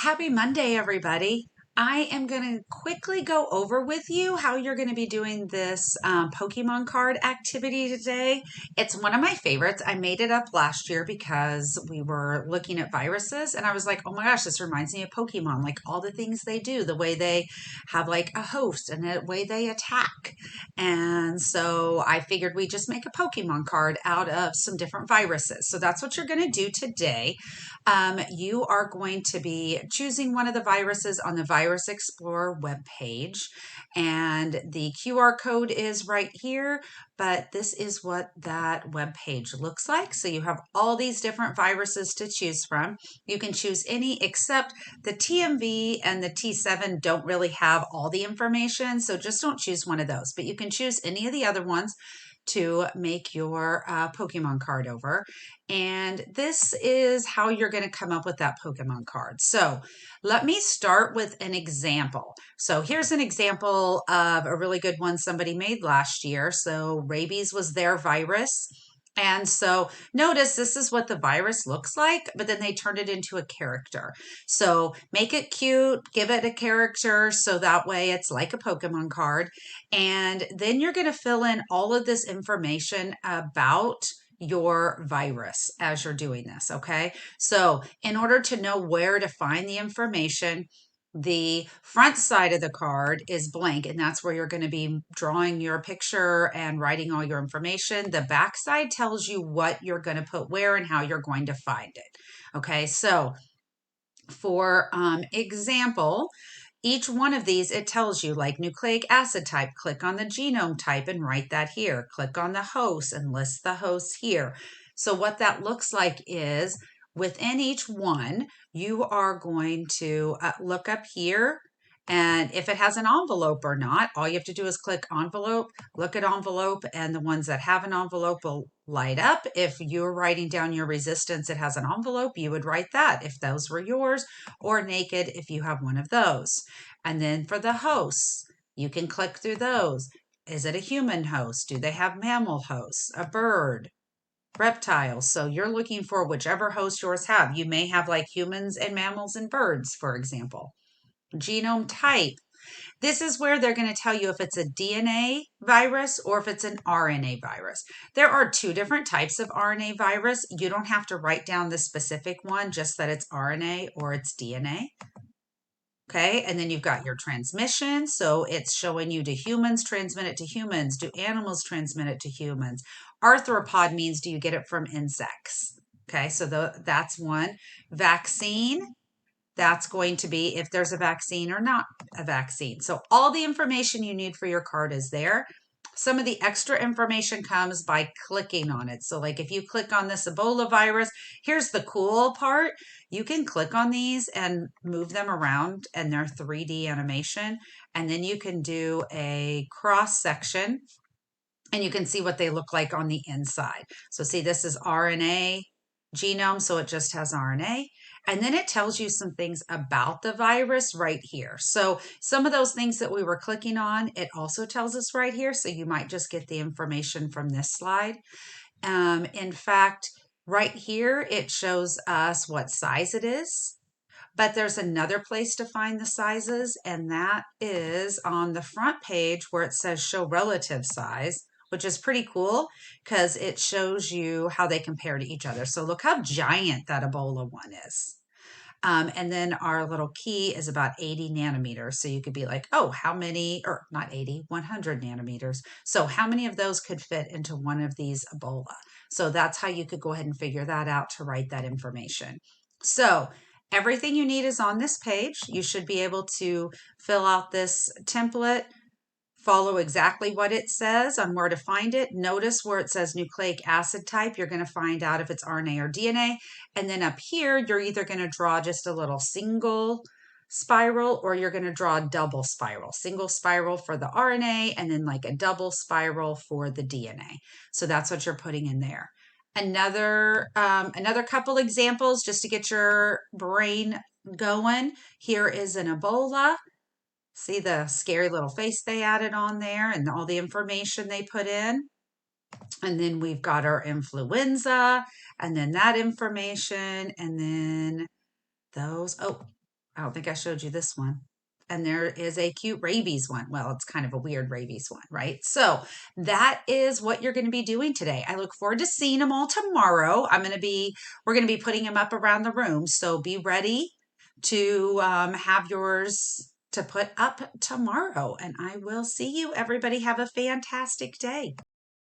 Happy Monday, everybody. I am going to quickly go over with you how you're going to be doing this Pokemon card activity today. It's one of my favorites. I made it up last year because we were looking at viruses and I was like, oh my gosh, this reminds me of Pokemon, like all the things they do, the way they have like a host and the way they attack. And so I figured we just make a Pokemon card out of some different viruses. So that's what you're going to do today. You are going to be choosing one of the viruses on the Virus Explorer webpage, and the QR code is right here, but this is what that webpage looks like. So you have all these different viruses to choose from. You can choose any except the TMV and the T7 don't really have all the information, so just don't choose one of those, but you can choose any of the other ones to make your Pokemon card over. And this is how you're going to come up with that Pokemon card. So let me start with an example. So here's an example of a really good one somebody made last year. So rabies was their virus. And so notice this is what the virus looks like, but then they turned it into a character. So make it cute, give it a character, so that way it's like a Pokemon card. And then you're going to fill in all of this information about your virus as you're doing this, okay? So in order to know where to find the information, the front side of the card is blank, and that's where you're going to be drawing your picture and writing all your information. The back side tells you what you're going to put where and how you're going to find it. Okay, so for example, each one of these, it tells you like nucleic acid type, click on the genome type and write that here. Click on the host and list the hosts here. So what that looks like is within each one, you are going to look up here. And if it has an envelope or not, all you have to do is click envelope, look at envelope, and the ones that have an envelope will light up. If you're writing down your resistance, it has an envelope, you would write that if those were yours, or naked if you have one of those. And then for the hosts, you can click through those. Is it a human host? Do they have mammal hosts? A bird? Reptiles? So you're looking for whichever host yours have. You may have like humans and mammals and birds, for example. Genome type. This is where they're going to tell you if it's a DNA virus or if it's an RNA virus. There are two different types of RNA virus. You don't have to write down the specific one, just that it's RNA or it's DNA. Okay, and then you've got your transmission. So it's showing you, do humans transmit it to humans? Do animals transmit it to humans? Arthropod means, do you get it from insects? Okay, so that's one. Vaccine, that's going to be if there's a vaccine or not a vaccine. So all the information you need for your card is there. Some of the extra information comes by clicking on it. So like if you click on this Ebola virus, here's the cool part. You can click on these and move them around and they're 3D animation. And then you can do a cross section and you can see what they look like on the inside. So see, this is RNA genome, so it just has RNA. And then it tells you some things about the virus right here. So some of those things that we were clicking on, it also tells us right here. So you might just get the information from this slide. In fact, right here, it shows us what size it is. But there's another place to find the sizes, and that is on the front page where it says show relative size, which is pretty cool because it shows you how they compare to each other. So look how giant that Ebola one is. And then our little key is about 80 nanometers. So you could be like, oh, how many, or not 80, 100 nanometers. So how many of those could fit into one of these Ebola? So that's how you could go ahead and figure that out to write that information. So everything you need is on this page. You should be able to fill out this template, follow exactly what it says on where to find it. Notice where it says nucleic acid type, you're going to find out if it's RNA or DNA. And then up here, you're either going to draw just a little single spiral or you're going to draw a double spiral. Single spiral for the RNA and then like a double spiral for the DNA. So that's what you're putting in there. Another couple examples just to get your brain going. Here is an Ebola. See the scary little face they added on there and all the information they put in. And then we've got our influenza and then that information and then those. Oh, I don't think I showed you this one. And there is a cute rabies one. Well, it's kind of a weird rabies one, right? So that is what you're going to be doing today. I look forward to seeing them all tomorrow. We're going to be putting them up around the room. So be ready to have yours to put up tomorrow. And I will see you. Everybody have a fantastic day.